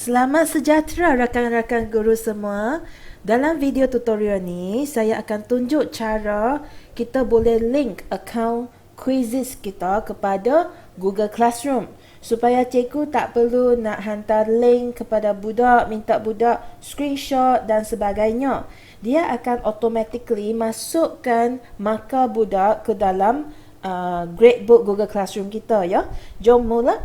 Selamat sejahtera rakan-rakan guru semua. Dalam video tutorial ni, saya akan tunjuk cara kita boleh link akaun quizzes kita kepada Google Classroom. Supaya cikgu tak perlu nak hantar link kepada budak, minta budak screenshot dan sebagainya. Dia akan automatically masukkan markah budak ke dalam gradebook Google Classroom kita ya. Jom mula.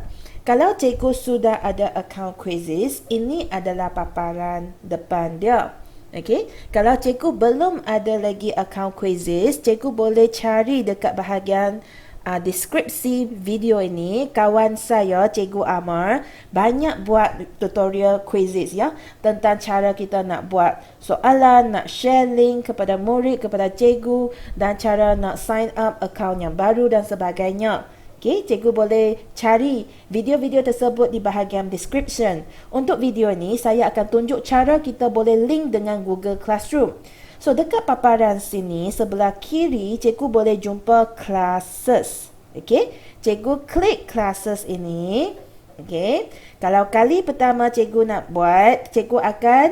Kalau cikgu sudah ada akaun quizzes, ini adalah paparan depan dia. Okey, kalau cikgu belum ada lagi akaun quizzes, cikgu boleh cari dekat bahagian deskripsi video ini. Kawan saya, Cikgu Amar, banyak buat tutorial quizzes ya, tentang cara kita nak buat soalan, nak share link kepada murid, kepada cikgu, dan cara nak sign up akaun yang baru dan sebagainya. Okay, cikgu boleh cari video-video tersebut di bahagian description. Untuk video ni, saya akan tunjuk cara kita boleh link dengan Google Classroom. So, dekat paparan sini, sebelah kiri, cikgu boleh jumpa classes. Okay, cikgu klik classes ini. Okay, kalau kali pertama cikgu nak buat, cikgu akan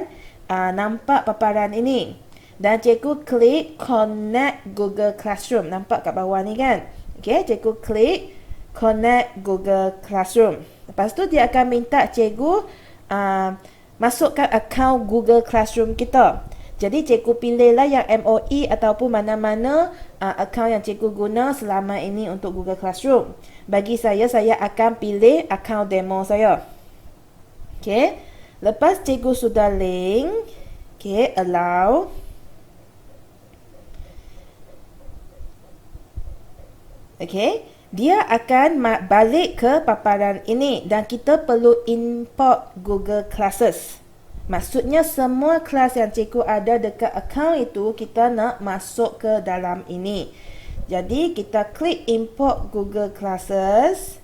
nampak paparan ini. Dan cikgu klik connect Google Classroom. Nampak kat bawah ni kan? Okay, cikgu klik connect Google Classroom. Lepas tu dia akan minta cikgu masukkan akaun Google Classroom kita. Jadi cikgu pilihlah yang MOE ataupun mana-mana akaun yang cikgu guna selama ini untuk Google Classroom. Bagi saya akan pilih akaun demo saya. Okay, lepas cikgu sudah link, okay, allow. Okay, dia akan balik ke paparan ini dan kita perlu import Google Classes. Maksudnya semua kelas yang cikgu ada dekat akaun itu kita nak masuk ke dalam ini. Jadi kita klik import Google Classes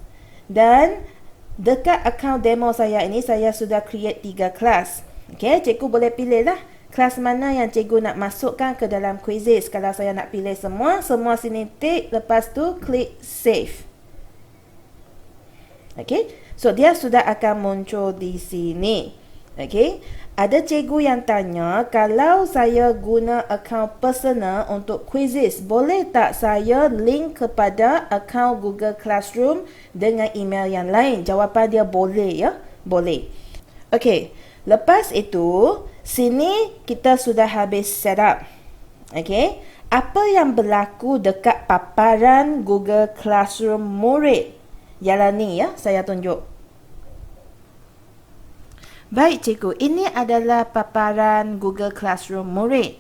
dan dekat akaun demo saya ini saya sudah create 3 kelas. Okay, cikgu boleh pilih lah kelas mana yang cikgu nak masukkan ke dalam quizzes. Kalau saya nak pilih semua sini tik, lepas tu klik save. Okay, so dia sudah akan muncul di sini. Okay, ada cikgu yang tanya, kalau saya guna akaun personal untuk quizzes, boleh tak saya link kepada akaun Google Classroom dengan email yang lain? Jawapan dia boleh ya, boleh. Okay, lepas itu sini kita sudah habis setup. Okay, apa yang berlaku dekat paparan Google Classroom murid? Ialah ni ya, saya tunjuk. Baik cikgu, ini adalah paparan Google Classroom murid.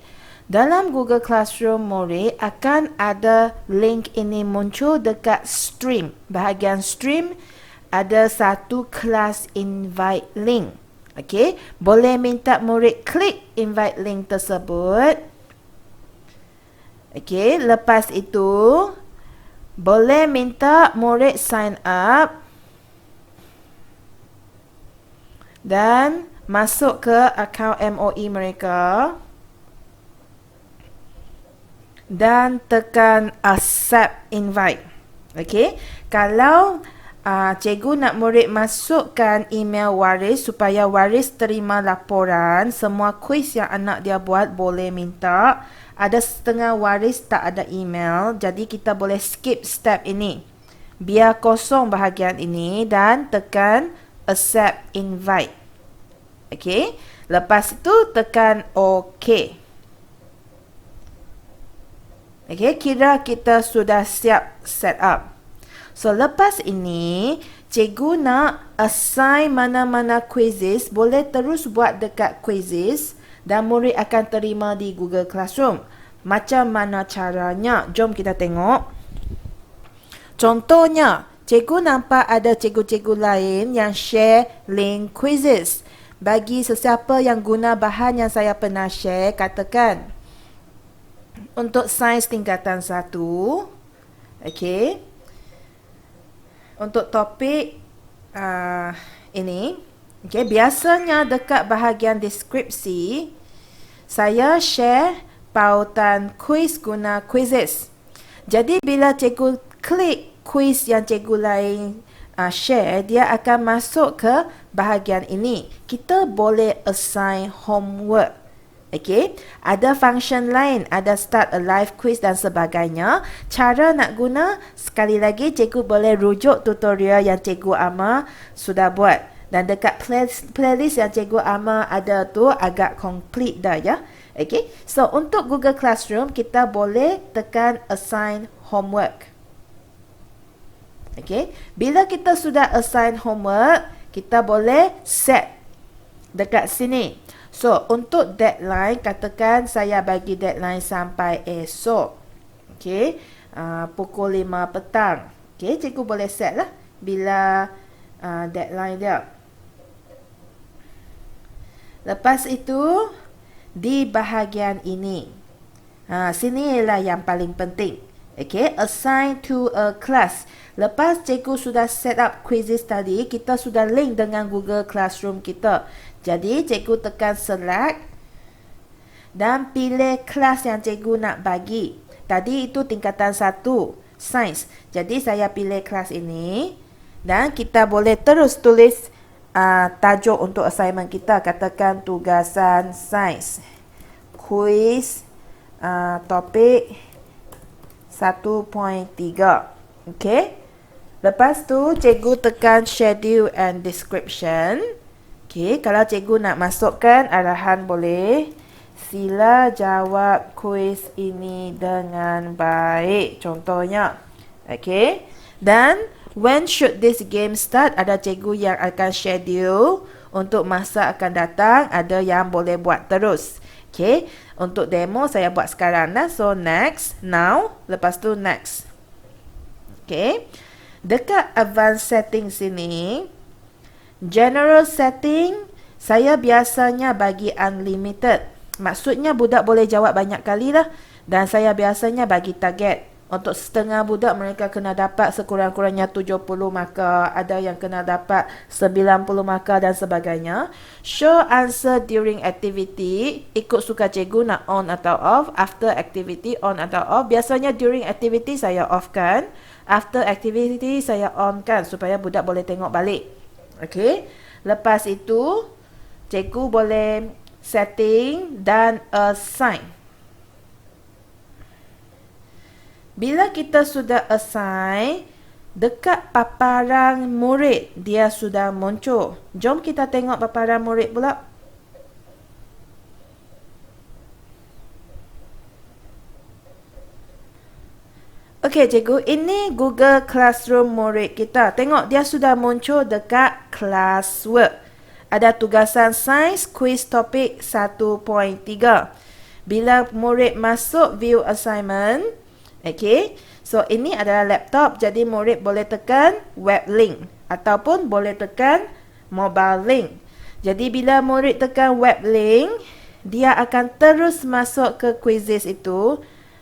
Dalam Google Classroom murid akan ada link ini muncul dekat stream. Bahagian stream ada satu kelas invite link. Okey, boleh minta murid klik invite link tersebut. Okey, lepas itu boleh minta murid sign up dan masuk ke akaun MOE mereka dan tekan accept invite. Okey, kalau cikgu nak murid masukkan email waris supaya waris terima laporan, semua kuis yang anak dia buat boleh minta. Ada setengah waris tak ada email, jadi kita boleh skip step ini. Biar kosong bahagian ini dan tekan accept invite. Okey, lepas itu tekan OK. Okey, kira kita sudah siap set up. So, lepas ini, cikgu nak assign mana-mana quizzes, boleh terus buat dekat quizzes dan murid akan terima di Google Classroom. Macam mana caranya? Jom kita tengok. Contohnya, cikgu nampak ada cikgu-cikgu lain yang share link quizzes. Bagi sesiapa yang guna bahan yang saya pernah share, katakan untuk sains tingkatan 1, okey, untuk topik ini, okay, biasanya dekat bahagian deskripsi saya share pautan kuis guna quizzes. Jadi bila cikgu klik kuis yang cikgu lain share, dia akan masuk ke bahagian ini. Kita boleh assign homework. Okey, ada function lain, ada start a live quiz dan sebagainya. Cara nak guna, sekali lagi cikgu boleh rujuk tutorial yang cikgu Ama sudah buat. Dan dekat playlist yang cikgu Ama ada tu agak complete dah ya. Okey, so untuk Google Classroom kita boleh tekan assign homework. Okey, bila kita sudah assign homework, kita boleh set dekat sini. So, untuk deadline, katakan saya bagi deadline sampai esok. Okey, pukul 5 petang. Okey, cikgu boleh set lah bila deadline dia. Lepas itu, di bahagian ini. Sini ialah yang paling penting. Okey, assign to a class. Lepas cikgu sudah set up quizzes tadi, kita sudah link dengan Google Classroom kita. Jadi, cikgu tekan select dan pilih kelas yang cikgu nak bagi. Tadi itu tingkatan 1, sains. Jadi, saya pilih kelas ini dan kita boleh terus tulis tajuk untuk assignment kita. Katakan tugasan sains. Quiz topik 1.3. Okey. Lepas tu, cikgu tekan schedule and description. Okey, kalau cikgu nak masukkan arahan boleh. Sila jawab kuis ini dengan baik. Contohnya. Okey. Dan when should this game start? Ada cikgu yang akan schedule untuk masa akan datang. Ada yang boleh buat terus. Okey. Untuk demo saya buat sekarang dah. So next, now, lepas tu next. Okey. Dekat advanced setting sini, general setting, saya biasanya bagi unlimited. Maksudnya budak boleh jawab banyak kali lah. Dan saya biasanya bagi target. Untuk setengah budak mereka kena dapat sekurang-kurangnya 70 markah. Ada yang kena dapat 90 markah dan sebagainya. Show answer during activity. Ikut suka cikgu nak on atau off. After activity on atau off. Biasanya during activity saya off kan. After activity saya on kan. Supaya budak boleh tengok balik. Okey. Lepas itu, cikgu boleh setting dan assign. Bila kita sudah assign, dekat paparan murid dia sudah muncul. Jom kita tengok paparan murid pula. Okey cikgu, ini Google Classroom murid kita. Tengok dia sudah muncul dekat classwork. Ada tugasan sains, quiz topik 1.3. Bila murid masuk view assignment, okey, so ini adalah laptop, jadi murid boleh tekan web link ataupun boleh tekan mobile link. Jadi bila murid tekan web link, dia akan terus masuk ke quizzes itu.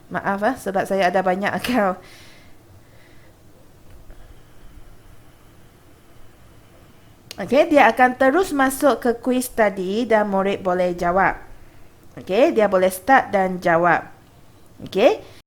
Maaf sebab saya ada banyak akaun. Okey, dia akan terus masuk ke quiz tadi dan murid boleh jawab. Okey, dia boleh start dan jawab. Okey.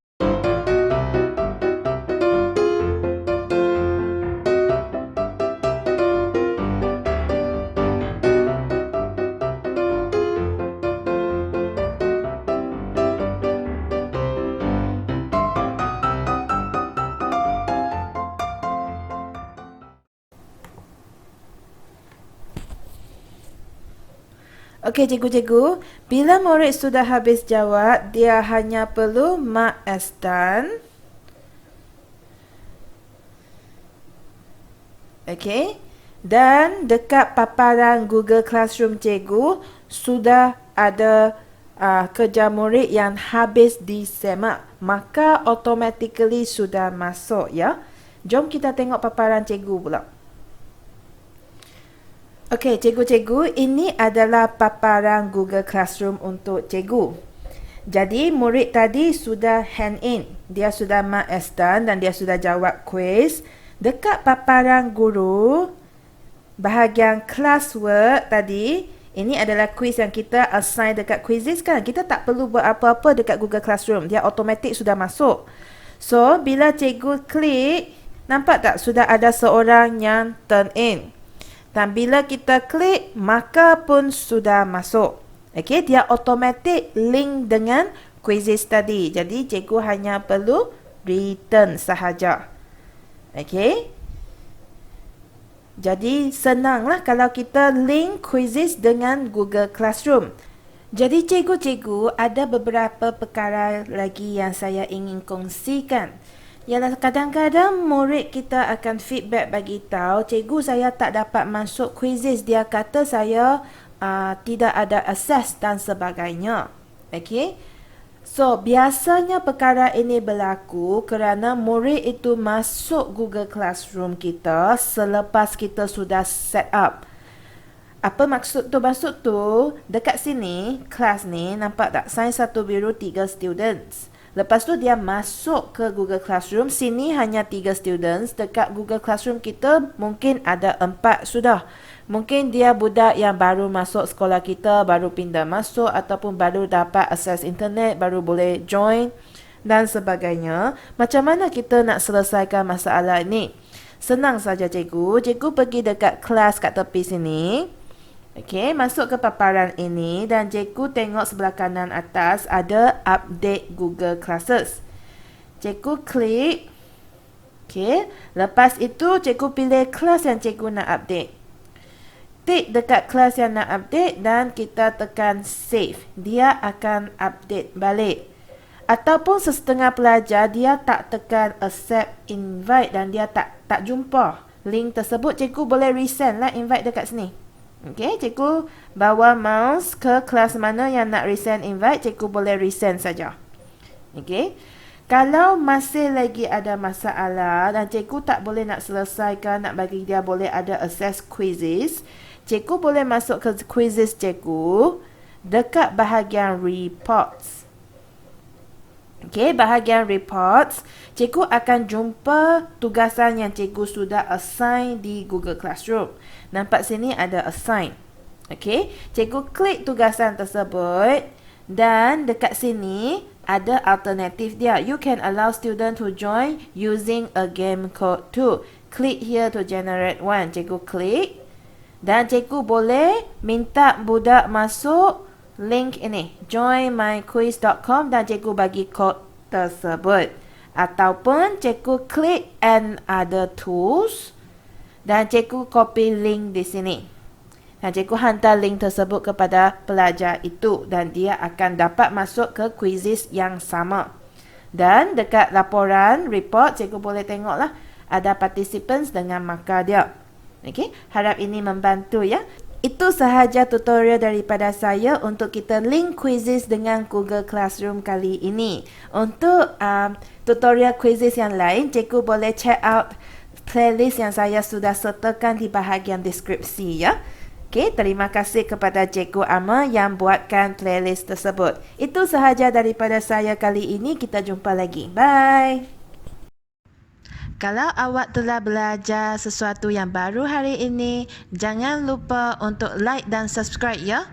Okey cikgu-cikgu, bila murid sudah habis jawab, dia hanya perlu mark as done. Okey. Dan dekat paparan Google Classroom cikgu sudah ada kerja murid yang habis disemak, maka automatically sudah masuk ya. Jom kita tengok paparan cikgu pula. Okey, cikgu-cikgu, ini adalah paparan Google Classroom untuk cikgu. Jadi, murid tadi sudah hand in. Dia sudah mark as done dan dia sudah jawab quiz. Dekat paparan guru, bahagian classwork tadi, ini adalah quiz yang kita assign dekat quizzes kan. Kita tak perlu buat apa-apa dekat Google Classroom. Dia automatik sudah masuk. So, bila cikgu klik, Nampak tak? Sudah ada seorang yang turn in. Dan bila kita klik, maka pun sudah masuk. Okey, dia automatic link dengan quizzes tadi. Jadi, cikgu hanya perlu return sahaja. Okey. Jadi, senanglah kalau kita link quizzes dengan Google Classroom. Jadi cikgu-cikgu, ada beberapa perkara lagi yang saya ingin kongsikan. Ialah kadang-kadang murid kita akan feedback bagi tahu, cikgu saya tak dapat masuk quizzes. Dia kata saya tidak ada akses dan sebagainya. Okey. So, biasanya perkara ini berlaku kerana murid itu masuk Google Classroom kita selepas kita sudah set up. Apa maksud tu? Maksud tu, dekat sini, kelas ni, nampak tak? Sains 1 biru 3 students. Lepas tu dia masuk ke Google Classroom. Sini hanya 3 students. Dekat Google Classroom kita mungkin ada 4 sudah. Mungkin dia budak yang baru masuk sekolah kita, baru pindah masuk ataupun baru dapat akses internet, baru boleh join dan sebagainya. Macam mana kita nak selesaikan masalah ini? Senang saja cikgu. Cikgu pergi dekat kelas kat tepi sini. Okey, masuk ke paparan ini dan cikgu tengok sebelah kanan atas ada update Google Classes. Cikgu klik. Okey, lepas itu cikgu pilih kelas yang cikgu nak update. Tik dekat kelas yang nak update dan kita tekan save. Dia akan update balik. Ataupun sesetengah pelajar dia tak tekan accept invite dan dia tak jumpa link tersebut, cikgu boleh resend lah invite dekat sini. Okey, cikgu bawa mouse ke kelas mana yang nak resend invite, cikgu boleh resend saja. Okey. Kalau masih lagi ada masalah dan cikgu tak boleh nak selesaikan, nak bagi dia boleh ada access quizzes, cikgu boleh masuk ke quizzes cikgu dekat bahagian reports. Okey, bahagian reports, cikgu akan jumpa tugasan yang cikgu sudah assign di Google Classroom. Nampak sini ada assign. Okey, cikgu klik tugasan tersebut dan dekat sini ada alternatif dia. You can allow student to join using a game code too. Click here to generate one. Cikgu klik dan cikgu boleh minta budak masuk link ini, joinmyquiz.com, dan cikgu bagi kod tersebut. Ataupun cikgu klik and other tools dan cikgu copy link di sini. Dan cikgu hantar link tersebut kepada pelajar itu dan dia akan dapat masuk ke quizzes yang sama. Dan dekat laporan report, cikgu boleh tengoklah ada participants dengan markah dia. Okey, harap ini membantu ya. Itu sahaja tutorial daripada saya untuk kita link quizzes dengan Google Classroom kali ini. Untuk tutorial quizzes yang lain, cikgu boleh check out playlist yang saya sudah sertakan di bahagian deskripsi ya. Okey, terima kasih kepada Cikgu Ama yang buatkan playlist tersebut. Itu sahaja daripada saya kali ini. Kita jumpa lagi. Bye. Kalau awak telah belajar sesuatu yang baru hari ini, jangan lupa untuk like dan subscribe ya.